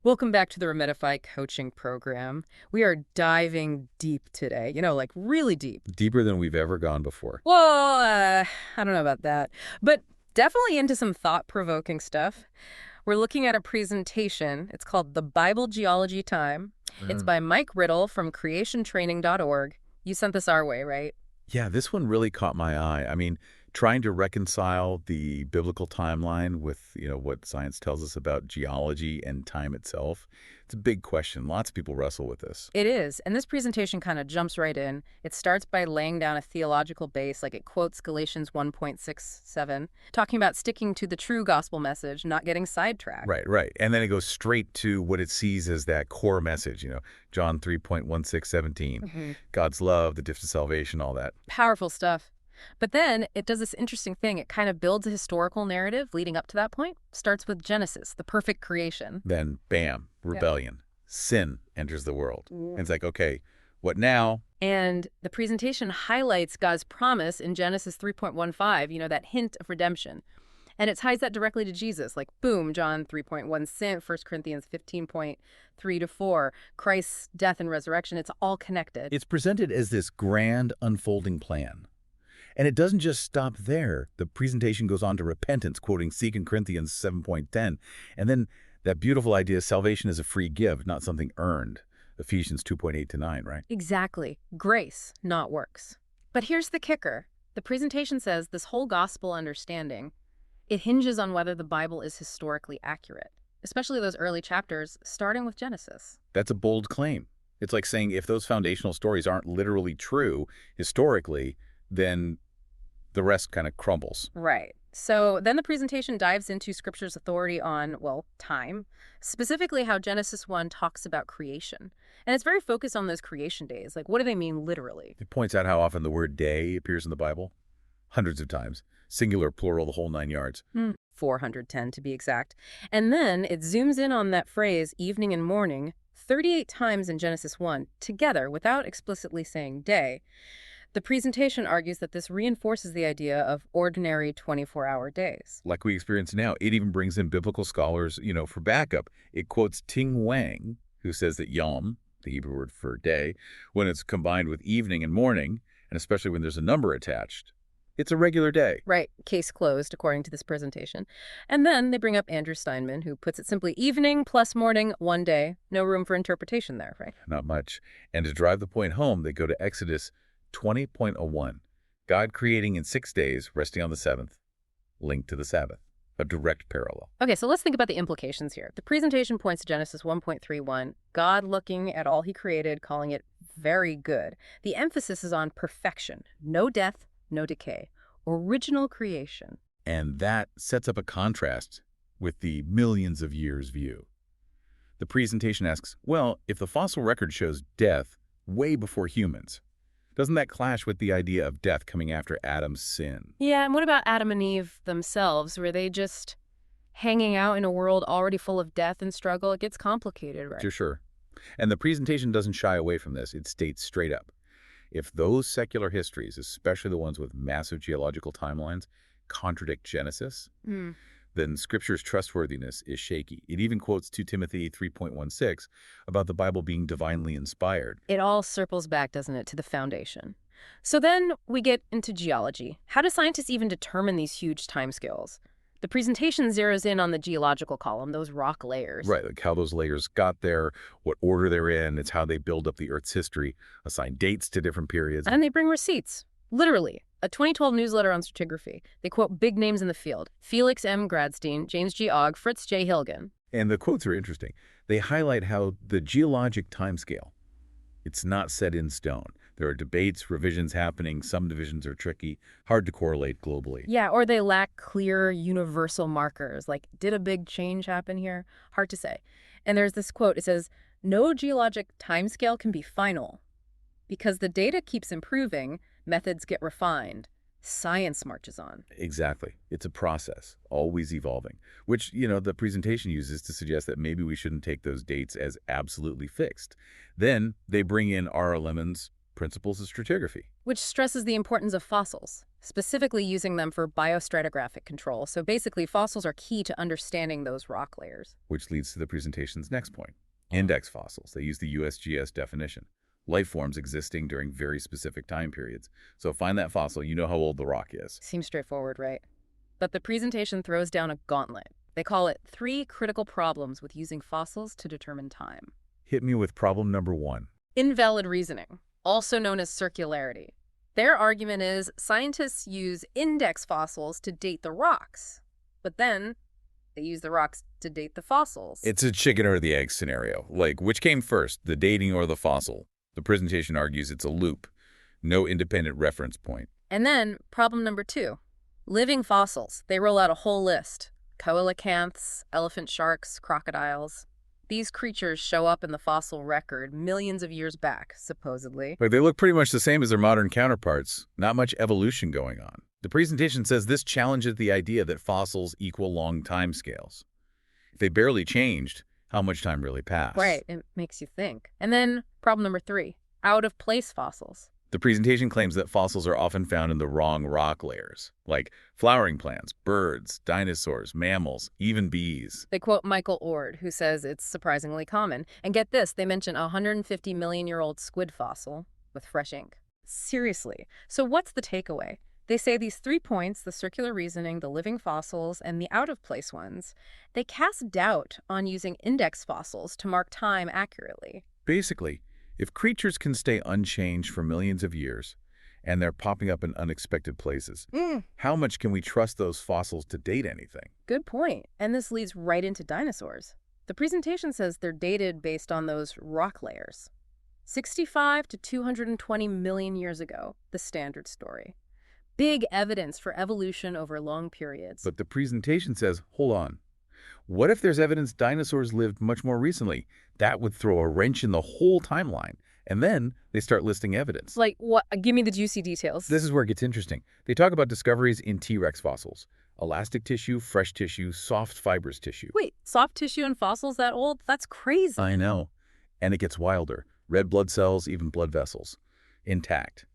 Welcome back to the Remedify coaching program. We are diving deep today, like really deep. Deeper than we've ever gone before. Well, I don't know about that, but definitely into some thought-provoking stuff. We're looking at a presentation. It's called The Bible Geology Time. It's Mm. by Mike Riddle from creationtraining.org. You sent this our way, right? Yeah, this one really caught my eye. I mean, trying to reconcile the biblical timeline with, what science tells us about geology and time itself. It's a big question. Lots of people wrestle with this. It is, and this presentation kind of jumps right in. It starts by laying down a theological base, like it quotes Galatians 1.67, talking about sticking to the true gospel message, not getting sidetracked. Right, right. And then it goes straight to what it sees as that core message, John 3.1617, Mhm. God's love, the gift of salvation, all that. Powerful stuff. But then it does this interesting thing. It kind of builds a historical narrative leading up to that point. Starts with Genesis, the perfect creation. Then, bam, Yep. rebellion. Sin enters the world. Mm. And it's like, okay, what now? And the presentation highlights God's promise in Genesis 3.15, that hint of redemption. And it ties that directly to Jesus, like boom, John 3.1, 1 Corinthians 15.3 to 4, Christ's death and resurrection. It's all connected. It's presented as this grand unfolding plan. And it doesn't just stop there. The presentation goes on to repentance, quoting 2 Corinthians 7.10. And then that beautiful idea, salvation is a free gift, not something earned. Ephesians 2.8 to 9, right? Exactly. Grace, not works. But here's the kicker. The presentation says this whole gospel understanding, it hinges on whether the Bible is historically accurate, especially those early chapters, starting with Genesis. That's a bold claim. It's like saying if those foundational stories aren't literally true historically, then the rest kind of crumbles. Right. So then the presentation dives into Scripture's authority on, well, time, specifically how Genesis 1 talks about creation. And it's very focused on those creation days. Like, what do they mean literally? It points out how often the word day appears in the Bible. Hundreds of times. Singular, plural, the whole 9 yards. 410 to be exact. And then it zooms in on that phrase, evening and morning, 38 times in Genesis 1, together, without explicitly saying day. The presentation argues that this reinforces the idea of ordinary 24-hour days. Like we experience now. It even brings in biblical scholars, for backup. It quotes Ting Wang, who says that yom, the Hebrew word for day, when it's combined with evening and morning, and especially when there's a number attached, it's a regular day. Right, case closed, according to this presentation. And then they bring up Andrew Steinman, who puts it simply, evening plus morning, one day. No room for interpretation there, right? Not much. And to drive the point home, they go to Exodus 20.01, God creating in 6 days, resting on the seventh, linked to the Sabbath, a direct parallel. Okay, so let's think about the implications here. The presentation points to Genesis 1.31, God looking at all he created, calling it very good. The emphasis is on perfection, no death, no decay, original creation. And that sets up a contrast with the millions of years view. The presentation asks, well, if the fossil record shows death way before humans, doesn't that clash with the idea of death coming after Adam's sin? Yeah, and what about Adam and Eve themselves? Were they just hanging out in a world already full of death and struggle? It gets complicated, right? Sure. And the presentation doesn't shy away from this. It states straight up, if those secular histories, especially the ones with massive geological timelines, contradict Genesis, Mm. then Scripture's trustworthiness is shaky. It even quotes 2 Timothy 3.16 about the Bible being divinely inspired. It all circles back, doesn't it, to the foundation. So then we get into geology. How do scientists even determine these huge timescales? The presentation zeroes in on the geological column, those rock layers. Right, like how those layers got there, what order they're in, it's how they build up the Earth's history, assign dates to different periods. And they bring receipts. Literally. A 2012 newsletter on stratigraphy. They quote big names in the field. Felix M. Gradstein, James G. Ogg, Fritz J. Hilgen. And the quotes are interesting. They highlight how the geologic timescale, it's not set in stone. There are debates, revisions happening. Some divisions are tricky, hard to correlate globally. Yeah, or they lack clear universal markers. Like, did a big change happen here? Hard to say. And there's this quote. It says, no geologic timescale can be final. Because the data keeps improving, methods get refined, science marches on. Exactly. It's a process, always evolving, which, the presentation uses to suggest that maybe we shouldn't take those dates as absolutely fixed. Then they bring in R. Lemon's principles of stratigraphy. Which stresses the importance of fossils. specifically using them for biostratigraphic control. So basically, fossils are key to understanding those rock layers. Which leads to the presentation's next point. Index fossils. They use the USGS definition. Life forms existing during very specific time periods. So find that fossil, you know how old the rock is. Seems straightforward, right? But the presentation throws down a gauntlet. They call it 3 critical problems with using fossils to determine time. Hit me with problem number 1. Invalid reasoning, also known as circularity. Their argument is scientists use index fossils to date the rocks, but then they use the rocks to date the fossils. It's a chicken or the egg scenario. Like, which came first, the dating or the fossil? The presentation argues it's a loop, no independent reference point. And then problem number 2, living fossils. They roll out a whole list. Coelacanths, elephant sharks, crocodiles. These creatures show up in the fossil record millions of years back, supposedly. But they look pretty much the same as their modern counterparts. Not much evolution going on. The presentation says this challenges the idea that fossils equal long time scales. If they barely changed, how much time really passed? Right, it makes you think. And then problem number 3, out-of-place fossils. The presentation claims that fossils are often found in the wrong rock layers, like flowering plants, birds, dinosaurs, mammals, even bees. They quote Michael Ord, who says it's surprisingly common. And get this, they mention a 150-million-year-old squid fossil with fresh ink. Seriously. So what's the takeaway? They say these 3 points, the circular reasoning, the living fossils, and the out-of-place ones, they cast doubt on using index fossils to mark time accurately. Basically, if creatures can stay unchanged for millions of years, and they're popping up in unexpected places, how much can we trust those fossils to date anything? Good point. And this leads right into dinosaurs. The presentation says they're dated based on those rock layers. 65 to 220 million years ago, the standard story. Big evidence for evolution over long periods. But the presentation says, hold on. What if there's evidence dinosaurs lived much more recently? That would throw a wrench in the whole timeline. And then they start listing evidence. Like what? Give me the juicy details. This is where it gets interesting. They talk about discoveries in T-Rex fossils. Elastic tissue, fresh tissue, soft fibrous tissue. Wait, soft tissue and fossils that old? That's crazy. I know. And it gets wilder. Red blood cells, even blood vessels. Intact.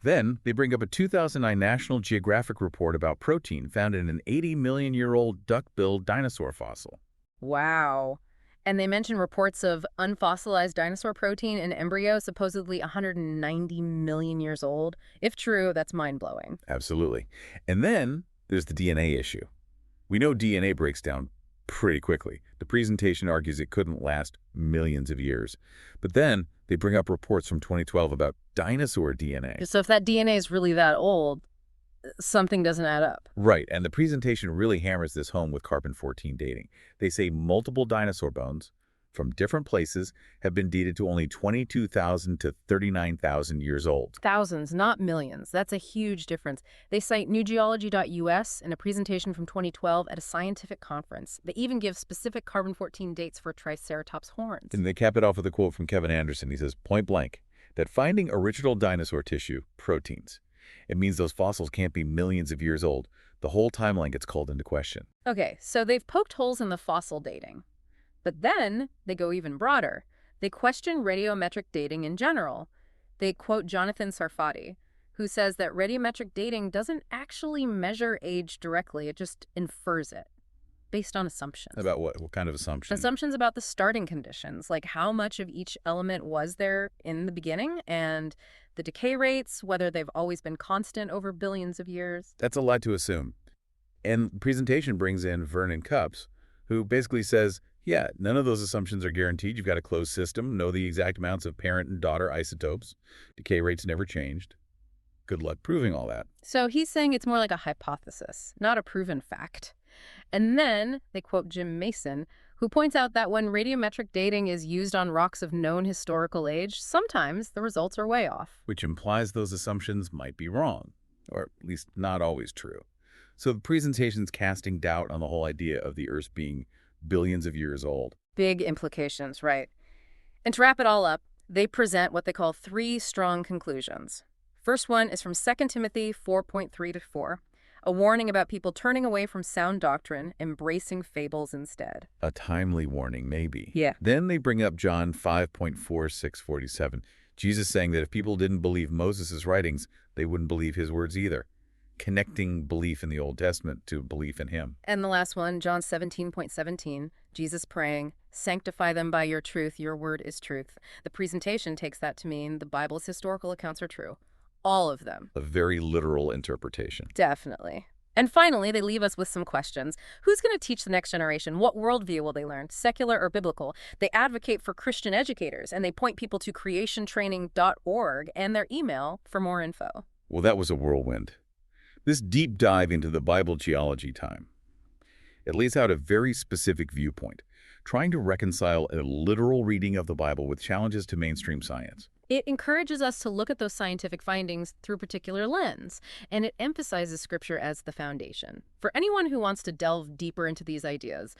Then they bring up a 2009 National Geographic report about protein found in an 80-million-year-old duck-billed dinosaur fossil. Wow. And they mention reports of unfossilized dinosaur protein in embryo supposedly 190 million years old. If true, that's mind-blowing. Absolutely. And then there's the DNA issue. We know DNA breaks down pretty quickly. The presentation argues it couldn't last millions of years. But then they bring up reports from 2012 about dinosaur DNA. So if that DNA is really that old, something doesn't add up. Right, and the presentation really hammers this home with carbon-14 dating. They say multiple dinosaur bones from different places have been dated to only 22,000 to 39,000 years old. Thousands, not millions. That's a huge difference. They cite newgeology.us in a presentation from 2012 at a scientific conference. They even give specific carbon-14 dates for Triceratops horns. And they cap it off with a quote from Kevin Anderson. He says, point blank, that finding original dinosaur tissue, proteins, it means those fossils can't be millions of years old. The whole timeline gets called into question. Okay, so they've poked holes in the fossil dating. But then they go even broader. They question radiometric dating in general. They quote Jonathan Sarfati, who says that radiometric dating doesn't actually measure age directly. It just infers it based on assumptions. About what? What kind of assumptions? Assumptions about the starting conditions, like how much of each element was there in the beginning and the decay rates, whether they've always been constant over billions of years. That's a lot to assume. And the presentation brings in Vernon Cups, who basically says, yeah, none of those assumptions are guaranteed. You've got a closed system, know the exact amounts of parent and daughter isotopes. Decay rates never changed. Good luck proving all that. So he's saying it's more like a hypothesis, not a proven fact. And then they quote Jim Mason, who points out that when radiometric dating is used on rocks of known historical age, sometimes the results are way off. Which implies those assumptions might be wrong, or at least not always true. So the presentation's casting doubt on the whole idea of the Earth being billions of years old. Big implications, right? And to wrap it all up, they present what they call 3 strong conclusions. First one is from 2 Timothy 4.3-4, a warning about people turning away from sound doctrine, embracing fables instead. A timely warning, maybe. Yeah. Then they bring up John 5.46-47, Jesus saying that if people didn't believe Moses' writings, they wouldn't believe his words either. connecting belief in the Old Testament to belief in him. And the last one, John 17:17, Jesus praying, "Sanctify them by your truth, your word is truth." The presentation takes that to mean the Bible's historical accounts are true. All of them. A very literal interpretation. Definitely. And finally, they leave us with some questions. Who's going to teach the next generation? What worldview will they learn, secular or biblical? They advocate for Christian educators, and they point people to creationtraining.org and their email for more info. Well, that was a whirlwind. This deep dive into the Bible geology time. It lays out a very specific viewpoint, trying to reconcile a literal reading of the Bible with challenges to mainstream science. It encourages us to look at those scientific findings through a particular lens, and it emphasizes Scripture as the foundation. For anyone who wants to delve deeper into these ideas,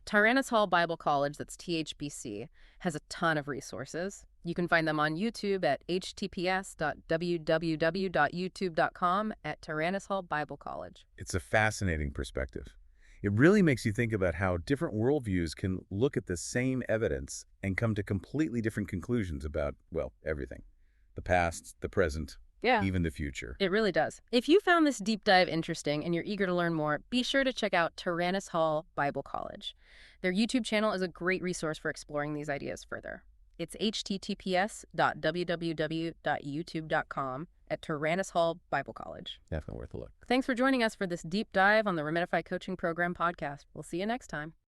Tyrannus Hall Bible College, that's THBC, has a ton of resources. You can find them on YouTube at https://www.youtube.com at Tyrannus Hall Bible College. It's a fascinating perspective. It really makes you think about how different worldviews can look at the same evidence and come to completely different conclusions about, well, everything. The past, the present, Yeah, even the future. it really does. If you found this deep dive interesting and you're eager to learn more, be sure to check out Tyrannus Hall Bible College. Their YouTube channel is a great resource for exploring these ideas further. It's https://www.youtube.com at Tyrannus Hall Bible College. Definitely worth a look. Thanks for joining us for this deep dive on the Remedify Coaching Program podcast. We'll see you next time.